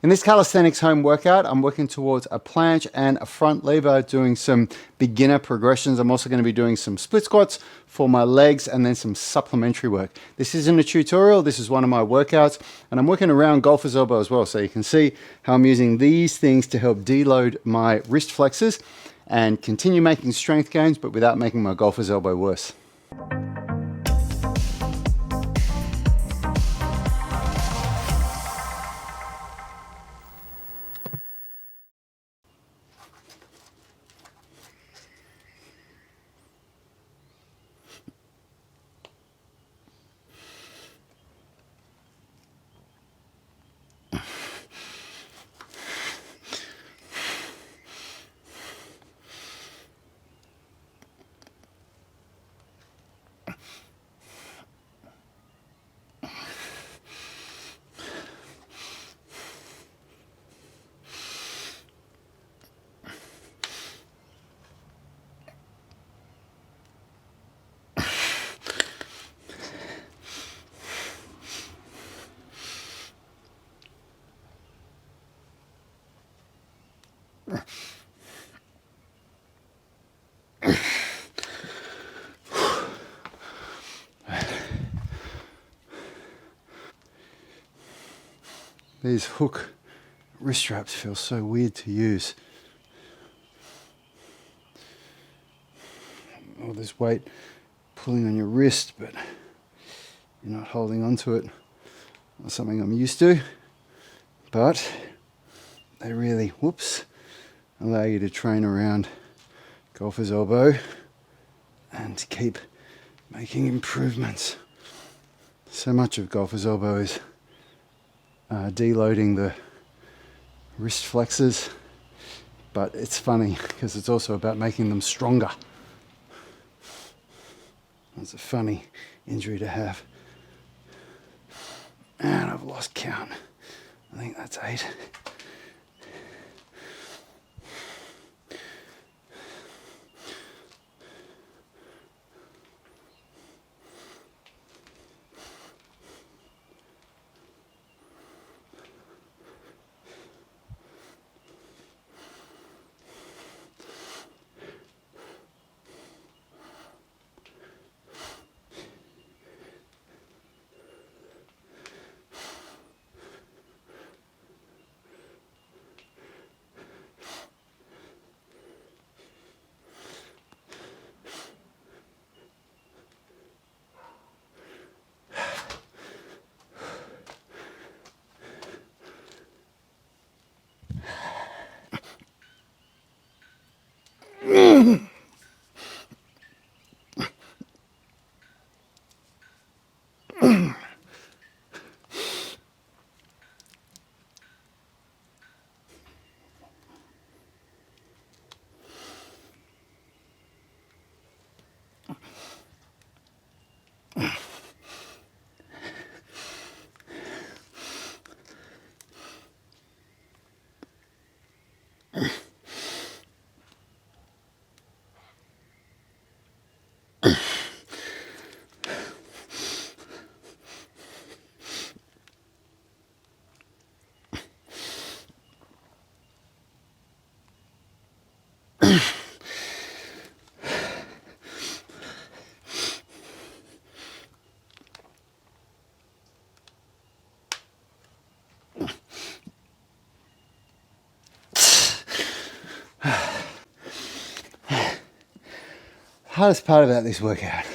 In this calisthenics home workout, I'm working towards a planche and a front lever, doing some beginner progressions. I'm also going to be doing some split squats for my legs and then some supplementary work. This isn't a tutorial, this is one of my workouts, and I'm working around golfer's elbow as well. So you can see how I'm using these things to help deload my wrist flexors and continue making strength gains, but without making my golfer's elbow worse. These hook wrist straps feel so weird to use. All this weight pulling on your wrist, but you're not holding onto it. Not something I'm used to, but they really, whoops, allow you to train around golfer's elbow and keep making improvements. So much of golfer's elbow is deloading the wrist flexors, but it's funny because it's also about making them stronger. That's a funny injury to have. And I've lost count. I think that's 8. Hardest part about this workout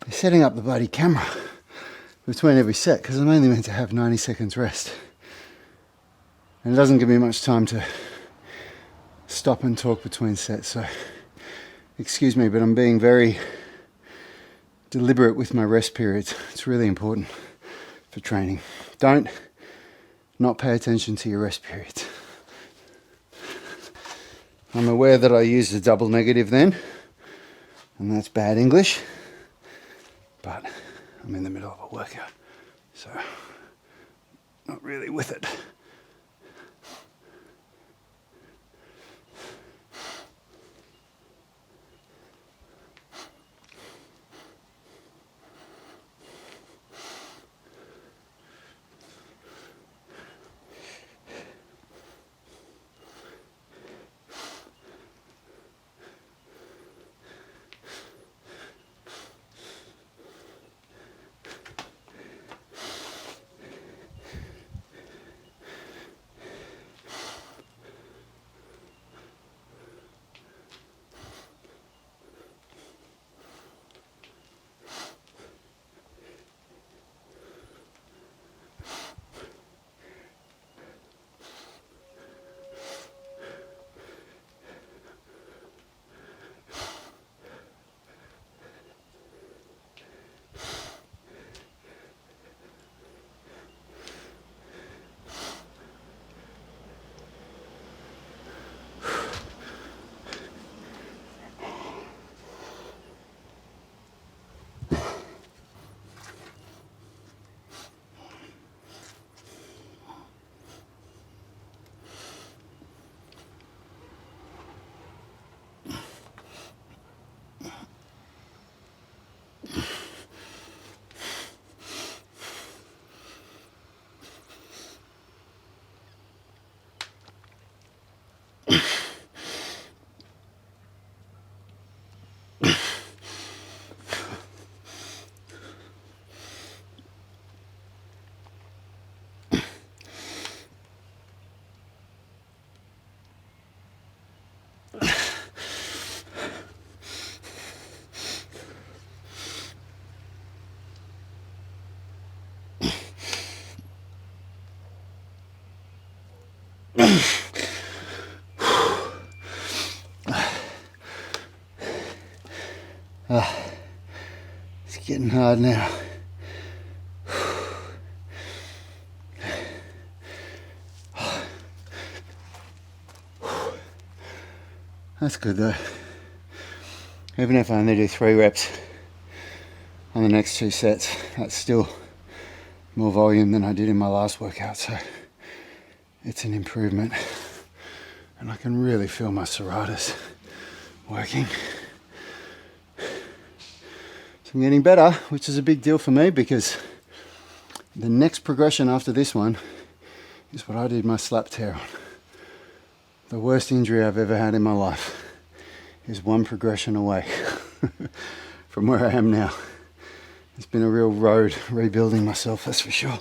is setting up the bloody camera between every set, because I'm only meant to have 90 seconds rest. And it doesn't give me much time to stop and talk between sets, so excuse me, but I'm being very deliberate with my rest periods. It's really important for training. Don't not pay attention to your rest periods. I'm aware that I used a double negative then, and that's bad English, but I'm in the middle of a workout, so not really with it. It's getting hard now. That's good though. Even if I only do 3 reps on the next 2 sets, that's still more volume than I did in my last workout, so it's an improvement. And I can really feel my serratus working. So I'm getting better, which is a big deal for me because the next progression after this one is what I did my slap tear on. The worst injury I've ever had in my life is one progression away from where I am now. It's been a real road rebuilding myself, that's for sure.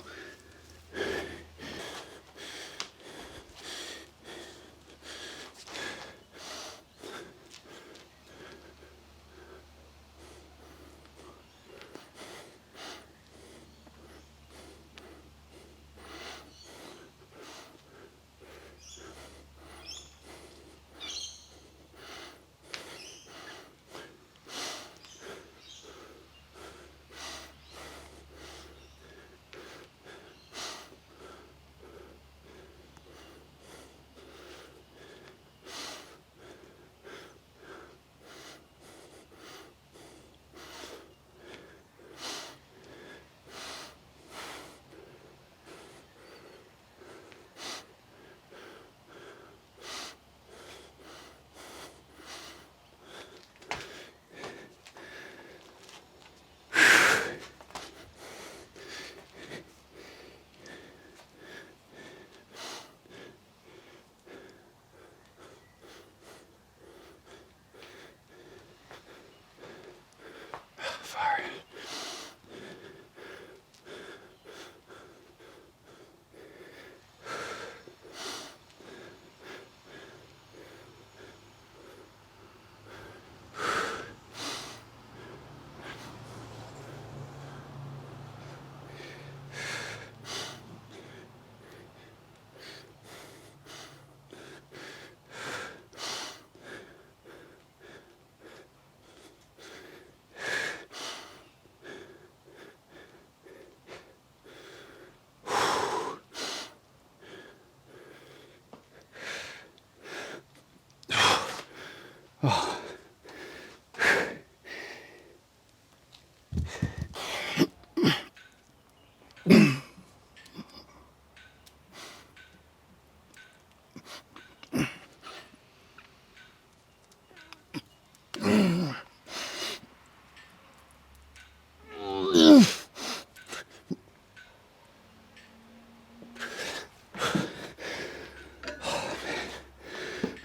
Oh.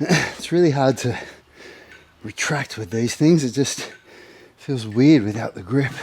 It's really hard to retract with these things. It just feels weird without the grip.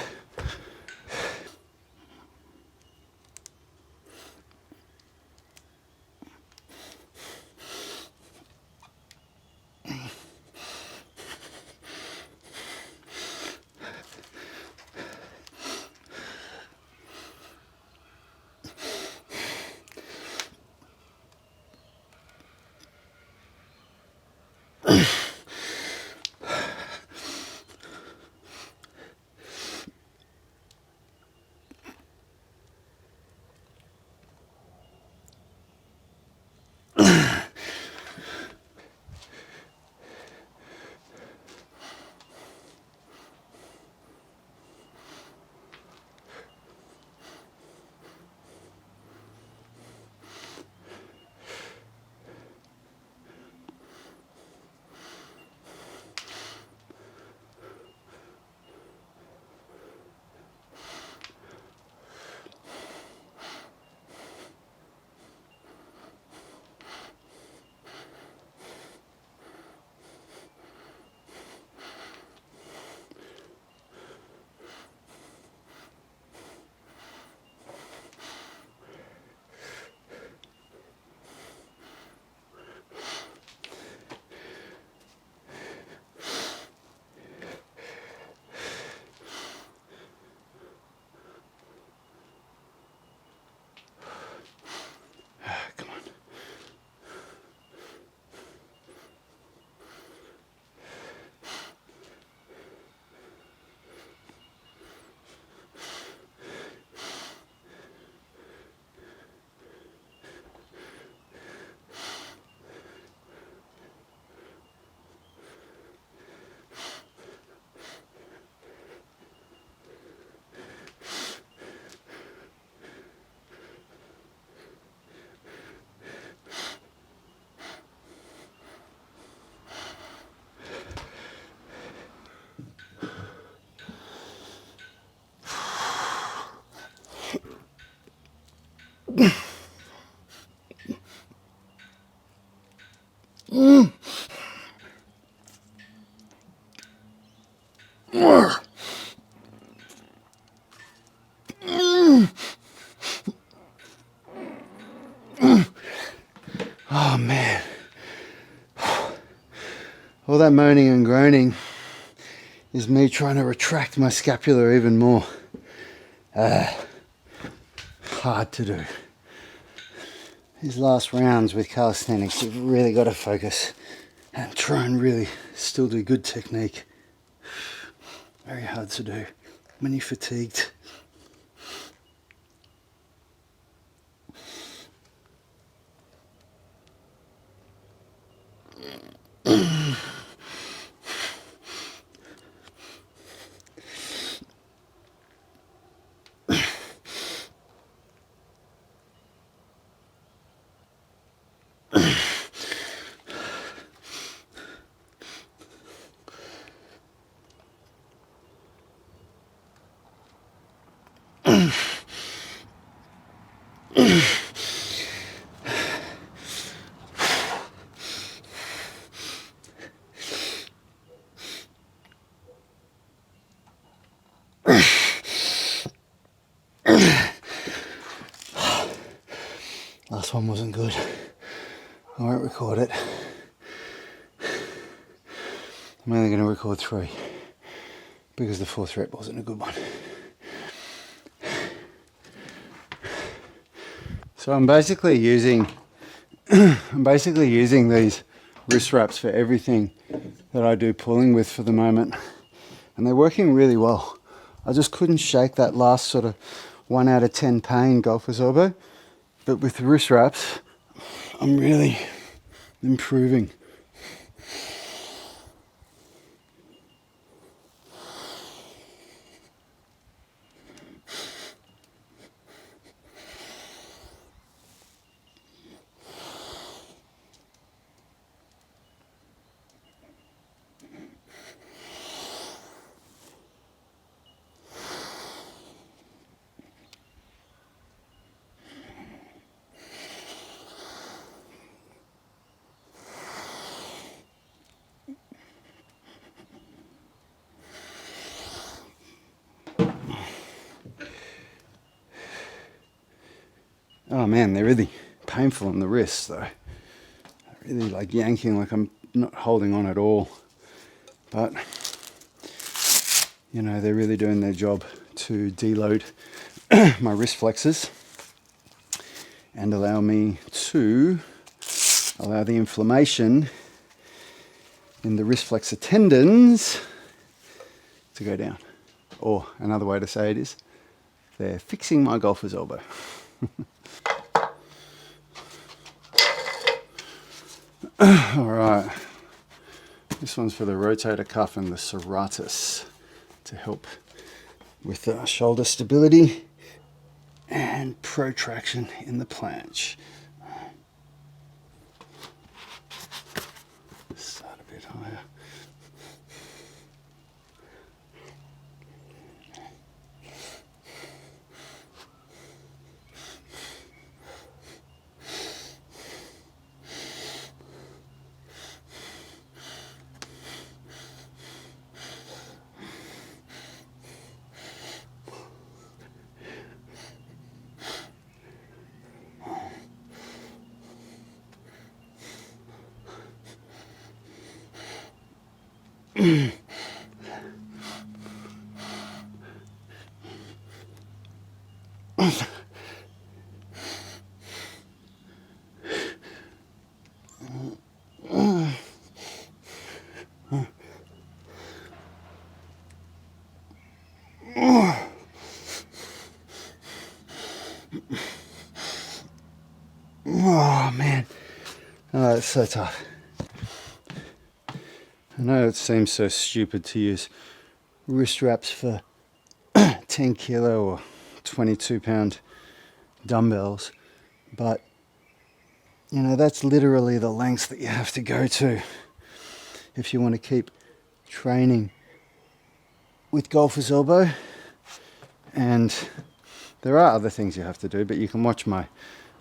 Oh man. All that moaning and groaning is me trying to retract my scapula even more. Hard to do. These last rounds with calisthenics, you've really got to focus and try and really still do good technique. Very hard to do when you're fatigued. Last one wasn't good. I won't record it. I'm only going to record 3 because the 4th rep wasn't a good one. So I'm basically using these wrist wraps for everything that I do pulling with for the moment, and they're working really well. I just couldn't shake that last sort of 1 out of 10 pain golfer's elbow, but with the wrist wraps I'm really improving. Oh man, they're really painful on the wrists though. Really like yanking, like I'm not holding on at all. But, you know, they're really doing their job to deload my wrist flexors and allow me to allow the inflammation in the wrist flexor tendons to go down. Or another way to say it is, they're fixing my golfer's elbow. All right, this one's for the rotator cuff and the serratus to help with the shoulder stability and protraction in the planche. Start a bit higher. Oh man, oh, it's so tough. I know it seems so stupid to use wrist wraps for 10 kilo or 22 pound dumbbells, but you know, that's literally the lengths that you have to go to if you want to keep training with golfer's elbow. And there are other things you have to do, but you can watch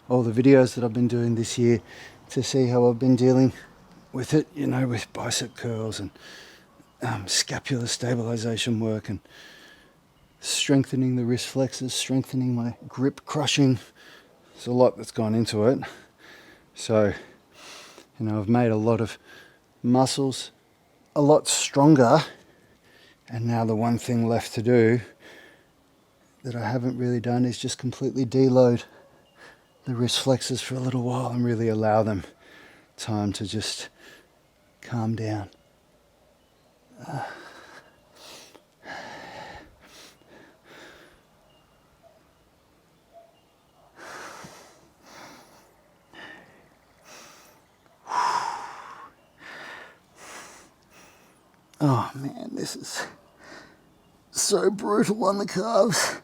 all the videos that I've been doing this year to see how I've been dealing with it, you know, with bicep curls and scapular stabilization work and strengthening the wrist flexors, strengthening my grip, crushing. There's a lot that's gone into it. So, you know, I've made a lot of muscles a lot stronger, and now the one thing left to do that I haven't really done is just completely deload the wrist flexors for a little while and really allow them time to just calm down. Oh man, this is so brutal on the calves.